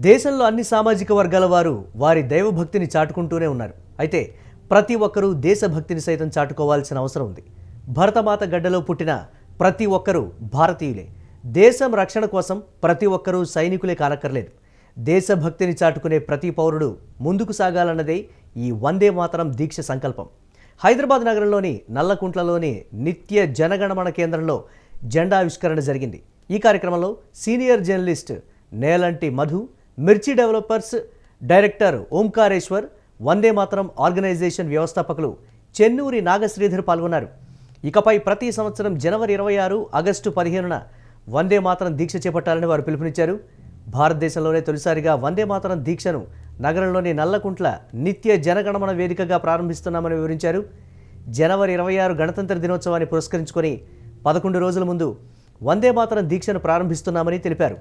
దేశంలో అన్ని సామాజిక వర్గాల వారు వారి దైవభక్తిని చాటుకుంటూనే ఉన్నారు. అయితే ప్రతి ఒక్కరూ దేశభక్తిని సైతం చాటుకోవాల్సిన అవసరం ఉంది. భరతమాత గడ్డలో పుట్టిన ప్రతి ఒక్కరూ భారతీయులే. దేశం రక్షణ కోసం ప్రతి ఒక్కరూ సైనికులే కానక్కర్లేదు. దేశభక్తిని చాటుకునే ప్రతి పౌరుడు ముందుకు సాగాలన్నదే ఈ వందే మాతరం దీక్ష సంకల్పం. హైదరాబాద్ నగరంలోని నల్లకుంట్లలోని నిత్య జనగణమన కేంద్రంలో జెండావిష్కరణ జరిగింది. ఈ కార్యక్రమంలో సీనియర్ జర్నలిస్ట్ నేలంటి మధు, మిర్చి developers director Omkareshwar, Vande Mataram organisation వ్యవస్థాపకులు చెన్నూరి నాగశ్రీధర్ పాల్గొన్నారు. ఇకపై ప్రతి సంవత్సరం జనవరి 26, ఆగస్టు 15న వందే మాతరం దీక్ష చేపట్టాలని వారు పిలుపునిచ్చారు. భారతదేశంలోనే తొలిసారిగా వందే మాతరం దీక్షను నగరంలోని నల్లకుంట్ల నిత్య జనగణమన వేదికగా ప్రారంభిస్తున్నామని వివరించారు. జనవరి 26 గణతంత్ర దినోత్సవాన్ని పురస్కరించుకొని 11 రోజుల ముందు వందే మాతరం దీక్షను ప్రారంభిస్తున్నామని తెలిపారు.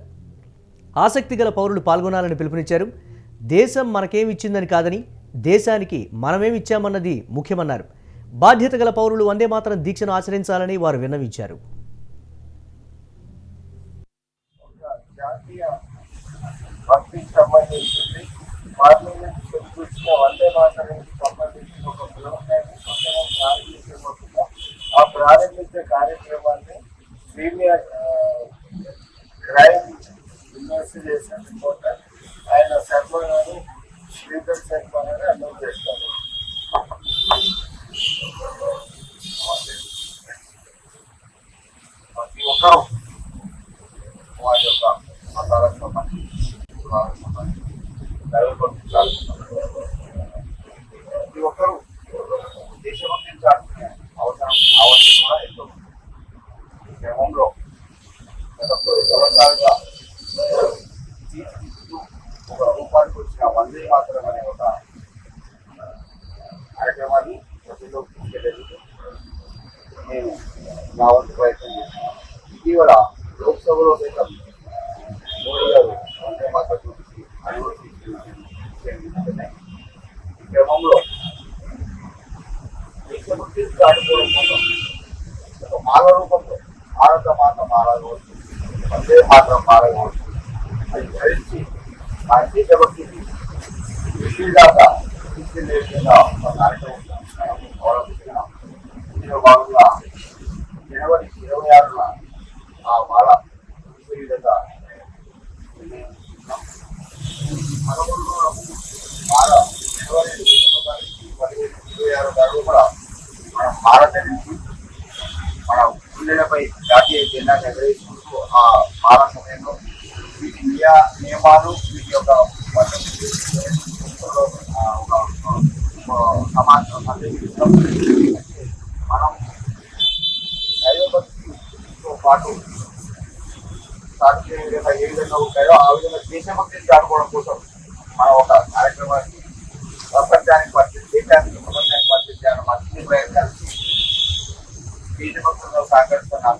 ఆసక్తి గల పౌరులు పాల్గొనాలని పిలుపునిచ్చారు. దేశం మనకేమిచ్చిందని కాదని, దేశానికి మనమేమిచ్చామన్నది ముఖ్యమన్నారు. బాధ్యత గల పౌరులు వందే మాతరం దీక్షను ఆచరించాలని వారు విన్నవించారు. ప్రారంభించే కార్యక్రమాన్ని సీనియర్ క్రైమ్ ఇన్వెస్టిగేషన్ రిపోర్టర్ ఆయన శర్మ గారు, శ్రీధర్ శర్మ గారు అనౌన్స్ చేస్తారు. ప్రతి ఒక్కరూ వారి యొక్క మతాలకు సంబంధించి ప్రతి ఒక్కరూ దేశభక్తిని చాటుకునే అవసరం కూడా ఎంతో ఈ క్రమంలో గత 10 సంవత్సరాలుగా తీర్చిదిద్దుతూ ఒక రూపానికి వచ్చిన వందే మాతరం అనే ఒక కార్యక్రమాన్ని ప్రజల్లోకి తీసుకెళ్లేందుకు నేను నా వంతు ప్రయత్నం చేశాను. ఇటీవల లోక్సభలో సైతం మోడీ గారు వందే మాతరం గురించి అనుమతిస్తున్నాయి. ఈ క్రమంలో దేశభక్తిని చాటుకోవడం కోసం ఒక మాల రూపంలో భారత మాత మాల కావచ్చు, వందే మాతరం మాల కావచ్చు, అది ధరించి ఆ దేశభక్తిని దాకా తీసుకెళ్లే విధంగా ఒక కార్యక్రమం అవలంబిస్తున్నాం. ఇందులో భాగంగా జనవరి 26న ఆ మాల ఈ విధంగా మాల జనవరి 15-26 కూడా మనం భారత నుంచి మన గుండెలపై జాతీయ జెండా ఎగరేసుకుంటూ ఆ మాల సమయంలో వీటి నియమాలు, వీటి యొక్క సమాచారం అందించడం మనం దైవభక్తితో పాటు సాధ్య విధంగా ఏ విధంగా ఉంటాయో ఆ విధంగా దేశభక్తిని చాటుకోవడం కోసం మనం ఒక కార్యక్రమాన్ని దేశానికి ప్రపంచానికి పరిచయం మంచి ప్రయత్నాలు దేశభక్తులతో సహకరిస్తున్నాం.